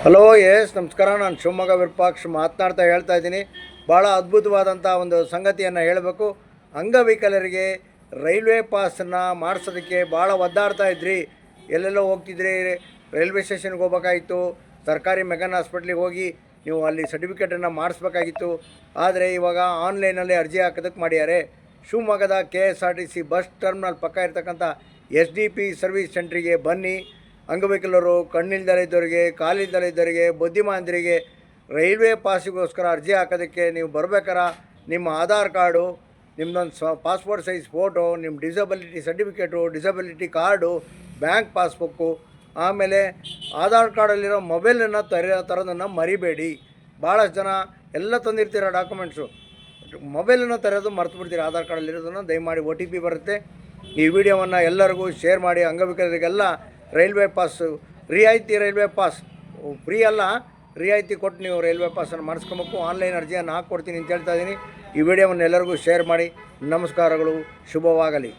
Hello ನಮಸ್ಕಾರ. ನಾನು ಶಿವಮೊಗ್ಗ ವಿರೂಪಾಕ್ಷ ಮಾತನಾಡ್ತಾ ಹೇಳ್ತಾ ಇದ್ದೀನಿ. ಭಾಳ ಅದ್ಭುತವಾದಂಥ ಒಂದು ಸಂಗತಿಯನ್ನು ಹೇಳಬೇಕು. ಅಂಗವಿಕಲರಿಗೆ ರೈಲ್ವೆ ಪಾಸನ್ನು ಮಾಡಿಸೋದಕ್ಕೆ ಭಾಳ ಒದ್ದಾಡ್ತಾ ಇದ್ರಿ. ಎಲ್ಲೆಲ್ಲೋ ಹೋಗ್ತಿದ್ರಿ, ರೈಲ್ವೆ ಸ್ಟೇಷನ್ಗೆ ಹೋಗ್ಬೇಕಾಗಿತ್ತು, ಸರ್ಕಾರಿ ಮೆಗನ್ ಹಾಸ್ಪಿಟ್ಲಿಗೆ ಹೋಗಿ ನೀವು ಅಲ್ಲಿ ಸರ್ಟಿಫಿಕೇಟನ್ನು ಮಾಡಿಸ್ಬೇಕಾಗಿತ್ತು. ಆದರೆ ಇವಾಗ ಆನ್ಲೈನಲ್ಲಿ ಅರ್ಜಿ ಹಾಕೋದಕ್ಕೆ ಮಾಡಿದ್ದಾರೆ. ಶಿವಮೊಗ್ಗದ KSRTC ಬಸ್ ಟರ್ಮಿನಲ್ ಪಕ್ಕ ಇರ್ತಕ್ಕಂಥ SDP ಸರ್ವಿಸ್ ಸೆಂಟ್ರಿಗೆ ಬನ್ನಿ. ಅಂಗವಿಕಲರು, ಕಣ್ಣಿಲ್ದಲೆ ಇದ್ದವರಿಗೆ, ಕಾಲಿಲ್ದಲೆ ಇದ್ದವರಿಗೆ, ಬುದ್ಧಿಮಾಂದ್ರಿಗೆ ರೈಲ್ವೆ ಪಾಸಿಗೋಸ್ಕರ ಅರ್ಜಿ ಹಾಕೋದಕ್ಕೆ ನೀವು ಬರಬೇಕಾರ ನಿಮ್ಮ ಆಧಾರ್ ಕಾರ್ಡು, ನಿಮ್ಮದೊಂದು ಪಾಸ್ಪೋರ್ಟ್ ಸೈಜ್ ಫೋಟೋ, ನಿಮ್ಮ disability certificate, disability card, bank passbook, ಆಮೇಲೆ ಆಧಾರ್ ಕಾರ್ಡಲ್ಲಿರೋ ಮೊಬೈಲನ್ನು ತರೋದನ್ನು ಮರಿಬೇಡಿ. ಭಾಳಷ್ಟು ಜನ ಎಲ್ಲ ತಂದಿರ್ತೀರ ಡಾಕ್ಯುಮೆಂಟ್ಸು, ಮೊಬೈಲನ್ನು ತರೋದು ಮರ್ತು ಬಿಡ್ತೀರಿ. ಆಧಾರ್ ಕಾರ್ಡಲ್ಲಿರೋದನ್ನು ದಯಮಾಡಿ OTP ಬರುತ್ತೆ. ಈ ವಿಡಿಯೋವನ್ನು ಎಲ್ಲರಿಗೂ ಶೇರ್ ಮಾಡಿ. ಅಂಗವಿಕಲರಿಗೆಲ್ಲ ರೈಲ್ವೆ ಪಾಸು ರಿಯಾಯಿತಿ, ರೈಲ್ವೆ ಪಾಸ್ ಫ್ರೀ ಅಲ್ಲ, ರಿಯಾಯಿತಿ ಕೊಟ್ಟು ನೀವು ರೈಲ್ವೆ ಪಾಸನ್ನು ಮಾಡಿಸ್ಕೊಬೇಕು. ಆನ್ಲೈನ್ ಅರ್ಜಿಯನ್ನು ಹಾಕ್ಕೊಡ್ತೀನಿ ಅಂತ ಹೇಳ್ತಾ ಇದ್ದೀನಿ. ಈ ವಿಡಿಯೋವನ್ನು ಎಲ್ಲರಿಗೂ ಶೇರ್ ಮಾಡಿ. ನಮಸ್ಕಾರಗಳು, ಶುಭವಾಗಲಿ.